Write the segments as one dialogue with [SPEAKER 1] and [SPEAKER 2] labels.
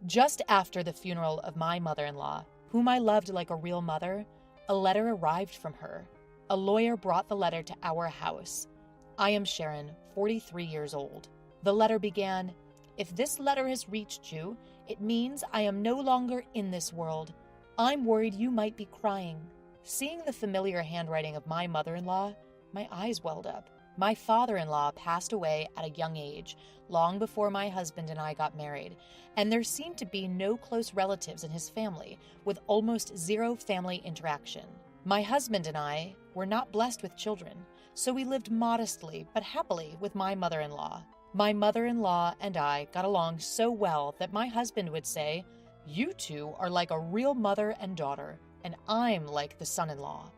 [SPEAKER 1] Just after the funeral of my mother-in-law, whom I loved like a real mother, a letter arrived from her. A lawyer brought the letter to our house. I am Sharon, 43 years old. The letter began, "If this letter has reached you, it means I am no longer in this world. I'm worried you might be crying." Seeing the familiar handwriting of my mother-in-law, my eyes welled up. My father-in-law passed away at a young age, long before my husband and I got married, and there seemed to be no close relatives in his family, with almost zero family interaction. My husband and I were not blessed with children, so we lived modestly but happily with my mother-in-law. My mother-in-law and I got along so well that my husband would say, "You two are like a real mother and daughter, and I'm like the son-in-law."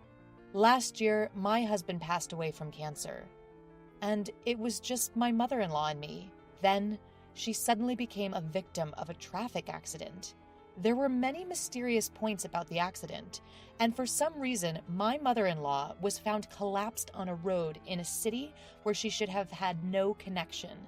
[SPEAKER 1] Last year, my husband passed away from cancer, and it was just my mother-in-law and me. Then, she suddenly became a victim of a traffic accident. There were many mysterious points about the accident, and for some reason, my mother-in-law was found collapsed on a road in a city where she should have had no connection,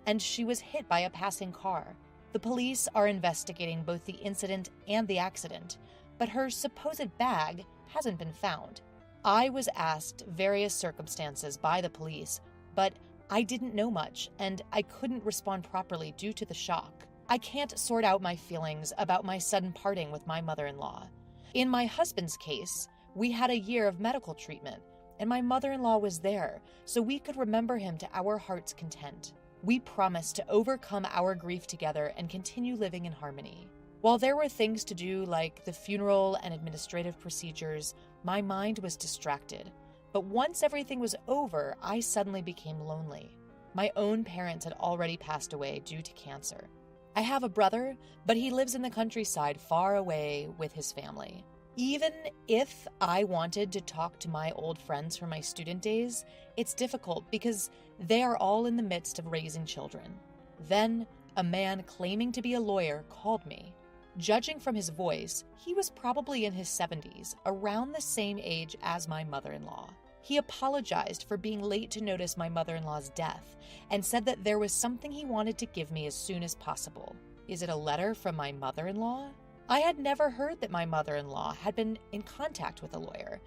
[SPEAKER 1] and she was hit by a passing car. The police are investigating both the incident and the accident, but her supposed bag hasn't been found. I was asked various circumstances by the police, but I didn't know much, and I couldn't respond properly due to the shock. I can't sort out my feelings about my sudden parting with my mother-in-law. In my husband's case, we had a year of medical treatment, and my mother-in-law was there, so we could remember him to our heart's content. We promised to overcome our grief together and continue living in harmony. While there were things to do like the funeral and administrative procedures, my mind was distracted. But once everything was over, I suddenly became lonely. My own parents had already passed away due to cancer. I have a brother, but he lives in the countryside far away with his family. Even if I wanted to talk to my old friends from my student days, it's difficult because they are all in the midst of raising children. Then, a man claiming to be a lawyer called me. Judging from his voice, he was probably in his 70s, around the same age as my mother-in-law. He apologized for being late to notice my mother-in-law's death and said that there was something he wanted to give me as soon as possible. Is it a letter from my mother-in-law? I had never heard that my mother-in-law had been in contact with a lawyer,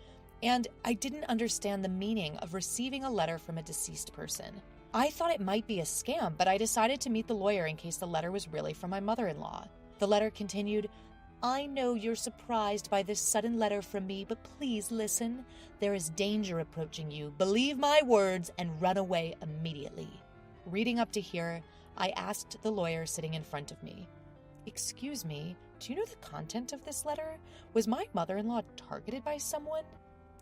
[SPEAKER 1] and I didn't understand the meaning of receiving a letter from a deceased person. I thought it might be a scam, but I decided to meet the lawyer in case the letter was really from my mother-in-law. The letter continued, "I know you're surprised by this sudden letter from me, but please listen. There is danger approaching you. Believe my words and run away immediately." Reading up to here, I asked the lawyer sitting in front of me, "Excuse me, do you know the content of this letter? Was my mother-in-law targeted by someone?"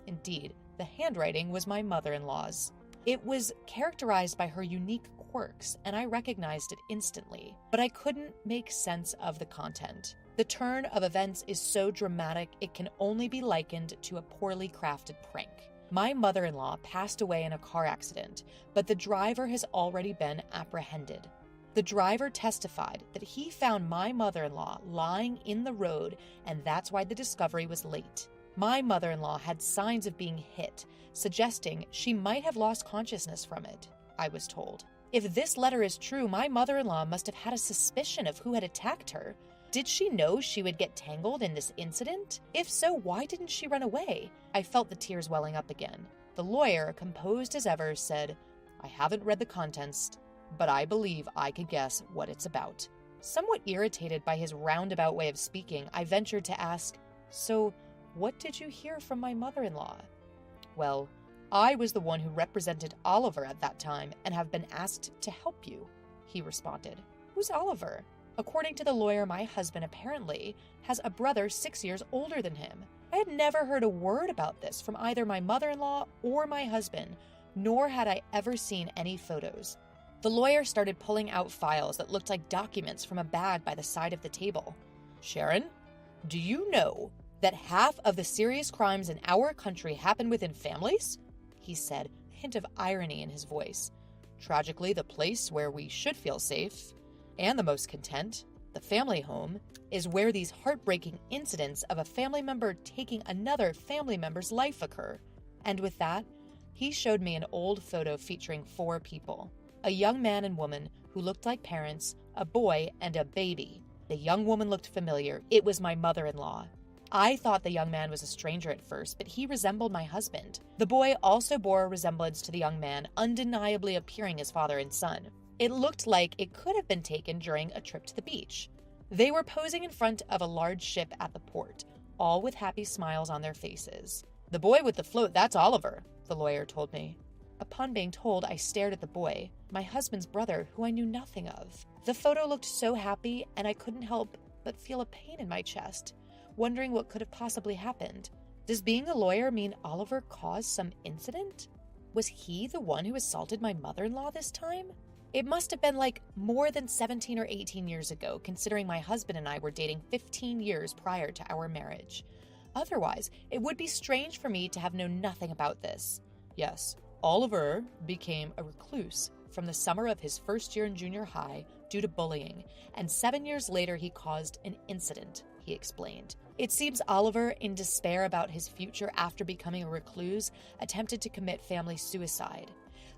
[SPEAKER 1] Indeed, the handwriting was my mother-in-law's. It was characterized by her unique quirks, and I recognized it instantly, but I couldn't make sense of the content. The turn of events is so dramatic it can only be likened to a poorly crafted prank. My mother-in-law passed away in a car accident, but the driver has already been apprehended. The driver testified that he found my mother-in-law lying in the road, and that's why the discovery was late. My mother-in-law had signs of being hit, suggesting she might have lost consciousness from it, I was told. If this letter is true, my mother-in-law must have had a suspicion of who had attacked her. Did she know she would get tangled in this incident? If so, why didn't she run away? I felt the tears welling up again. The lawyer, composed as ever, said, "I haven't read the contents, but I believe I could guess what it's about." Somewhat irritated by his roundabout way of speaking, I ventured to ask, "So, what did you hear from my mother-in-law?" "Well, I was the one who represented Oliver at that time and have been asked to help you," he responded. "Who's Oliver?" According to the lawyer, my husband apparently has a brother 6 years older than him. I had never heard a word about this from either my mother-in-law or my husband, nor had I ever seen any photos. The lawyer started pulling out files that looked like documents from a bag by the side of the table. "Sharon, do you know that half of the serious crimes in our country happen within families?" he said, a hint of irony in his voice. "Tragically, the place where we should feel safe and the most content, the family home, is where these heartbreaking incidents of a family member taking another family member's life occur." And with that, he showed me an old photo featuring 4 people. A young man and woman who looked like parents, a boy, and a baby. The young woman looked familiar. It was my mother-in-law. I thought the young man was a stranger at first, but he resembled my husband. The boy also bore a resemblance to the young man, undeniably appearing as father and son. It looked like it could have been taken during a trip to the beach. They were posing in front of a large ship at the port, all with happy smiles on their faces. "The boy with the float, that's Oliver," the lawyer told me. Upon being told, I stared at the boy, my husband's brother, who I knew nothing of. The photo looked so happy, and I couldn't help but feel a pain in my chest, wondering what could have possibly happened. Does being a lawyer mean Oliver caused some incident? Was he the one who assaulted my mother-in-law this time? It must have been like more than 17 or 18 years ago, considering my husband and I were dating 15 years prior to our marriage. Otherwise, it would be strange for me to have known nothing about this. Yes, Oliver became a recluse from the summer of his first year in junior high due to bullying, and 7 years later he caused an incident, he explained. It seems Oliver, in despair about his future after becoming a recluse, attempted to commit family suicide.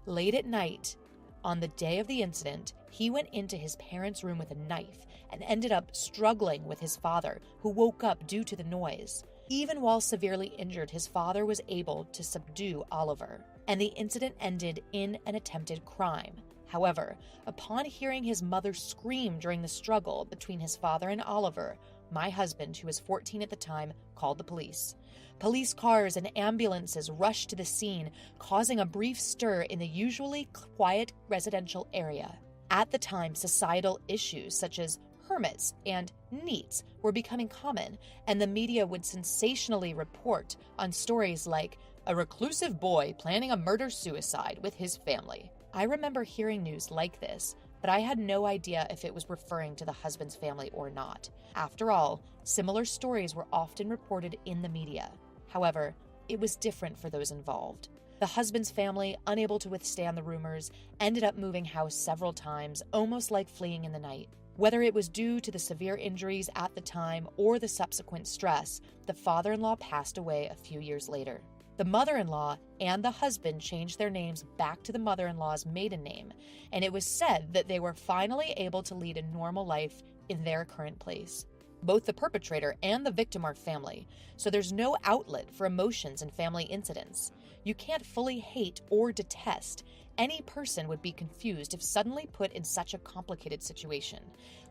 [SPEAKER 1] Late at night, on the day of the incident, he went into his parents' room with a knife and ended up struggling with his father, who woke up due to the noise. Even while severely injured, his father was able to subdue Oliver, and the incident ended in an attempted crime. However, upon hearing his mother scream during the struggle between his father and Oliver, my husband, who was 14 at the time, called the police. Police cars and ambulances rushed to the scene, causing a brief stir in the usually quiet residential area. At the time, societal issues such as hermits and NEETs were becoming common, and the media would sensationally report on stories like a reclusive boy planning a murder-suicide with his family. I remember hearing news like this, but I had no idea if it was referring to the husband's family or not. After all, similar stories were often reported in the media. However, it was different for those involved. The husband's family, unable to withstand the rumors, ended up moving house several times, almost like fleeing in the night. Whether it was due to the severe injuries at the time or the subsequent stress, the father-in-law passed away a few years later. The mother-in-law and the husband changed their names back to the mother-in-law's maiden name, and it was said that they were finally able to lead a normal life in their current place. Both the perpetrator and the victim are family, so there's no outlet for emotions in family incidents. You can't fully hate or detest. Any person would be confused if suddenly put in such a complicated situation.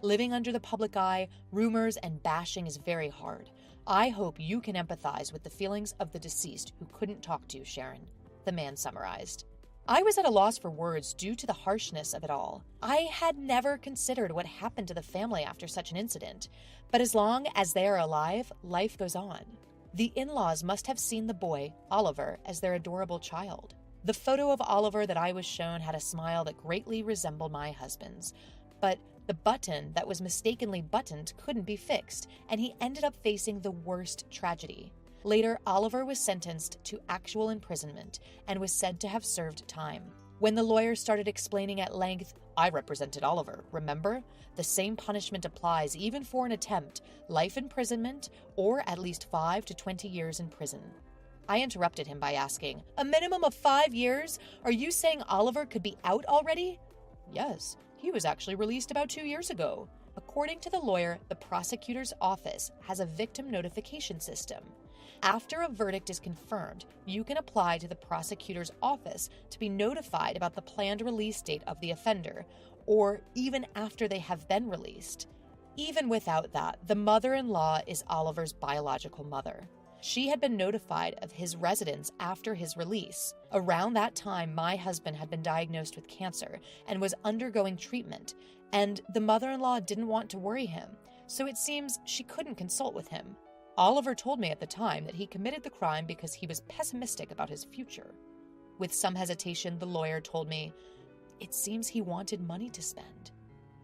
[SPEAKER 1] Living under the public eye, rumors, and bashing is very hard. I hope you can empathize with the feelings of the deceased who couldn't talk to you, Sharon, the man summarized. I was at a loss for words due to the harshness of it all. I had never considered what happened to the family after such an incident, but as long as they are alive, life goes on. The in-laws must have seen the boy, Oliver, as their adorable child. The photo of Oliver that I was shown had a smile that greatly resembled my husband's, but the button that was mistakenly buttoned couldn't be fixed, and he ended up facing the worst tragedy. Later, Oliver was sentenced to actual imprisonment and was said to have served time. When the lawyer started explaining at length, "I represented Oliver, remember? The same punishment applies even for an attempt, life imprisonment, or at least 5 to 20 years in prison." I interrupted him by asking, "A minimum of 5 years? Are you saying Oliver could be out already?" "Yes, he was actually released about 2 years ago." According to the lawyer, the prosecutor's office has a victim notification system. After a verdict is confirmed, you can apply to the prosecutor's office to be notified about the planned release date of the offender, or even after they have been released. Even without that, the mother-in-law is Oliver's biological mother. She had been notified of his residence after his release. Around that time, my husband had been diagnosed with cancer and was undergoing treatment, and the mother-in-law didn't want to worry him, so it seems she couldn't consult with him. Oliver told me at the time that he committed the crime because he was pessimistic about his future. With some hesitation, the lawyer told me, "It seems he wanted money to spend."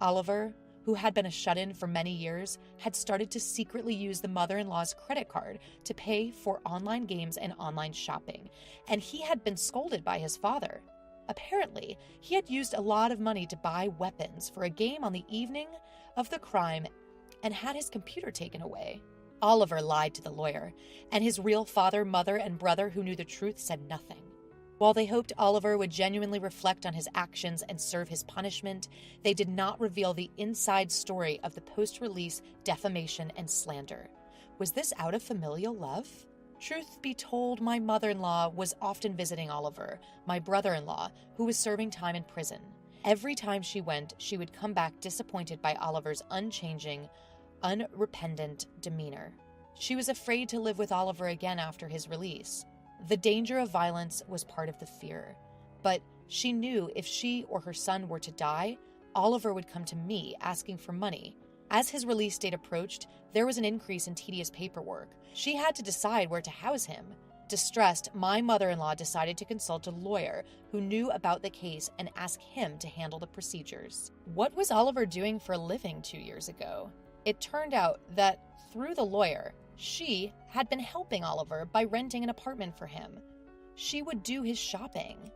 [SPEAKER 1] Oliver, who had been a shut-in for many years, had started to secretly use the mother-in-law's credit card to pay for online games and online shopping, and he had been scolded by his father. Apparently, he had used a lot of money to buy weapons for a game on the evening of the crime and had his computer taken away. Oliver lied to the lawyer, and his real father, mother, and brother who knew the truth said nothing. While they hoped Oliver would genuinely reflect on his actions and serve his punishment, they did not reveal the inside story of the post-release defamation and slander. Was this out of familial love? Truth be told, my mother-in-law was often visiting Oliver, my brother-in-law, who was serving time in prison. Every time she went, she would come back disappointed by Oliver's unchanging, unrepentant demeanor. She was afraid to live with Oliver again after his release. The danger of violence was part of the fear, but she knew if she or her son were to die, Oliver would come to me asking for money. As his release date approached, there was an increase in tedious paperwork. She had to decide where to house him. Distressed, my mother-in-law decided to consult a lawyer who knew about the case and ask him to handle the procedures. What was Oliver doing for a living 2 years ago? It turned out that through the lawyer, she had been helping Oliver by renting an apartment for him. She would do his shopping.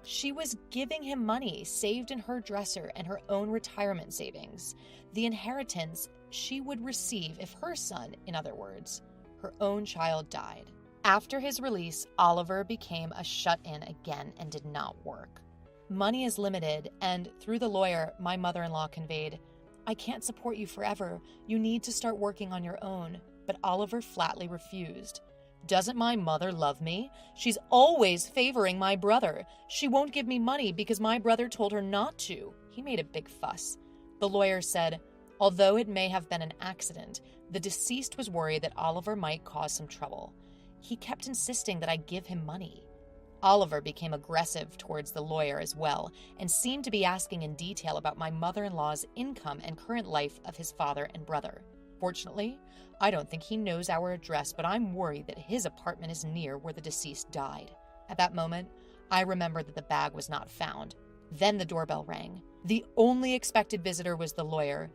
[SPEAKER 1] She was giving him money saved in her dresser and her own retirement savings. The inheritance she would receive if her son, in other words, her own child, died. After his release, Oliver became a shut-in again and did not work. Money is limited, and through the lawyer, my mother-in-law conveyed, "I can't support you forever. You need to start working on your own." But Oliver flatly refused. "Doesn't my mother love me? She's always favoring my brother. She won't give me money because my brother told her not to." He made a big fuss. The lawyer said, although it may have been an accident, the deceased was worried that Oliver might cause some trouble. He kept insisting that I give him money. Oliver became aggressive towards the lawyer as well and seemed to be asking in detail about my mother-in-law's income and current life of his father and brother. Fortunately, I don't think he knows our address, but I'm worried that his apartment is near where the deceased died. At that moment, I remembered that the bag was not found. Then the doorbell rang. The only expected visitor was the lawyer.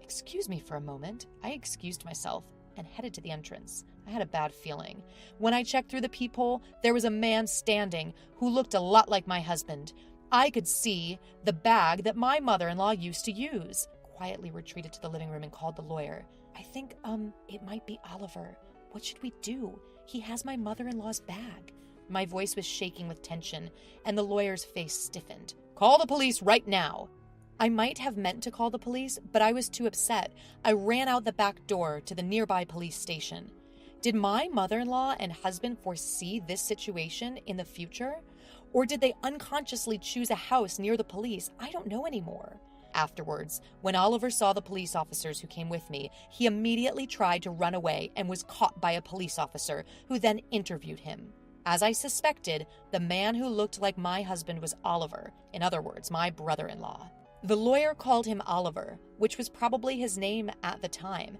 [SPEAKER 1] "Excuse me for a moment." I excused myself and headed to the entrance. I had a bad feeling. When I checked through the peephole, there was a man standing who looked a lot like my husband. I could see the bag that my mother-in-law used to use. Quietly retreated to the living room and called the lawyer. "I think, it might be Oliver. What should we do? He has my mother-in-law's bag." My voice was shaking with tension, and the lawyer's face stiffened. "Call the police right now." I might have meant to call the police, but I was too upset. I ran out the back door to the nearby police station. Did my mother-in-law and husband foresee this situation in the future? Or did they unconsciously choose a house near the police? I don't know anymore. Afterwards, when Oliver saw the police officers who came with me, he immediately tried to run away and was caught by a police officer who then interviewed him. As I suspected, the man who looked like my husband was Oliver, in other words, my brother-in-law. The lawyer called him Oliver, which was probably his name at the time,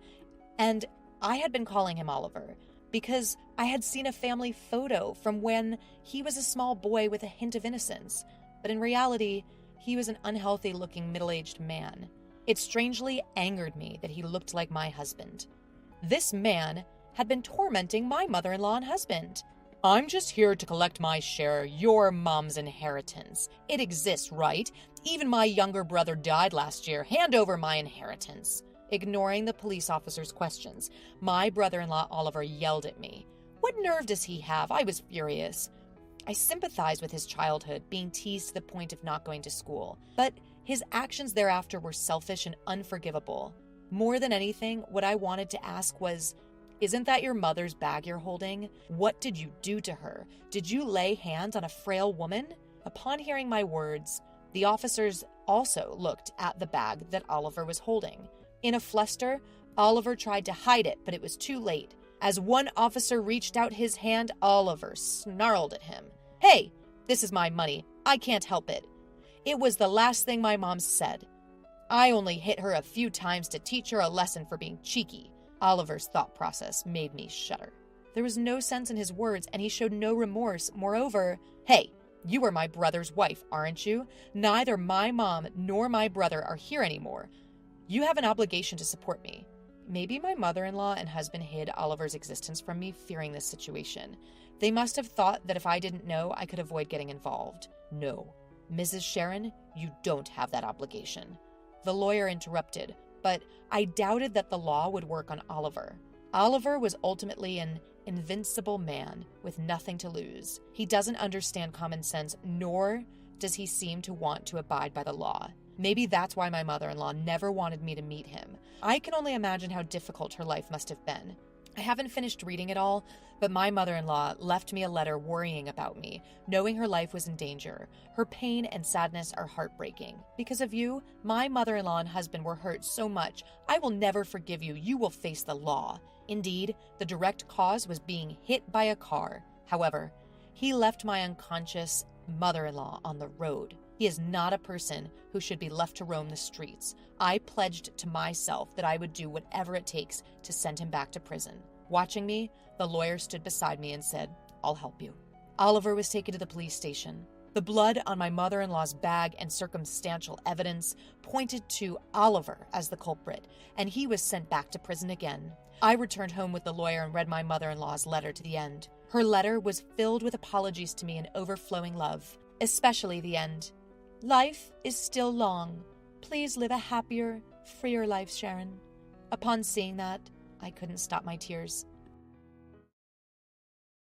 [SPEAKER 1] and I had been calling him Oliver because I had seen a family photo from when he was a small boy with a hint of innocence, but in reality, he was an unhealthy-looking middle-aged man. It strangely angered me that he looked like my husband. This man had been tormenting my mother-in-law and husband. "I'm just here to collect my share, your mom's inheritance. It exists, right? Even my younger brother died last year. Hand over my inheritance." Ignoring the police officer's questions, my brother-in-law Oliver yelled at me. What nerve does he have? I was furious. I sympathized with his childhood, being teased to the point of not going to school. But his actions thereafter were selfish and unforgivable. More than anything, what I wanted to ask was, "Isn't that your mother's bag you're holding? What did you do to her? Did you lay hands on a frail woman?" Upon hearing my words, the officers also looked at the bag that Oliver was holding. In a fluster, Oliver tried to hide it, but it was too late. As one officer reached out his hand, Oliver snarled at him. "Hey, this is my money. I can't help it." It was the last thing my mom said. "I only hit her a few times to teach her a lesson for being cheeky." Oliver's thought process made me shudder. There was no sense in his words, and he showed no remorse. Moreover, "Hey, you are my brother's wife, aren't you? Neither my mom nor my brother are here anymore. You have an obligation to support me." Maybe my mother-in-law and husband hid Oliver's existence from me, fearing this situation. They must have thought that if I didn't know, I could avoid getting involved. No, Mrs. Sharon, you don't have that obligation. The lawyer interrupted, but I doubted that the law would work on Oliver. Oliver was ultimately an invincible man with nothing to lose. He doesn't understand common sense, nor does he seem to want to abide by the law. Maybe that's why my mother-in-law never wanted me to meet him. I can only imagine how difficult her life must have been. I haven't finished reading it all, but my mother-in-law left me a letter worrying about me, knowing her life was in danger. Her pain and sadness are heartbreaking. Because of you, my mother-in-law and husband were hurt so much. I will never forgive you. You will face the law. Indeed, the direct cause was being hit by a car. However, he left my unconscious mother-in-law on the road. He is not a person who should be left to roam the streets. I pledged to myself that I would do whatever it takes to send him back to prison. Watching me, the lawyer stood beside me and said, "I'll help you." Oliver was taken to the police station. The blood on my mother-in-law's bag and circumstantial evidence pointed to Oliver as the culprit, and he was sent back to prison again. I returned home with the lawyer and read my mother-in-law's letter to the end. Her letter was filled with apologies to me and overflowing love, especially the end. "Life is still long. Please live a happier, freer life, Sharon." Upon seeing that, I couldn't stop my tears.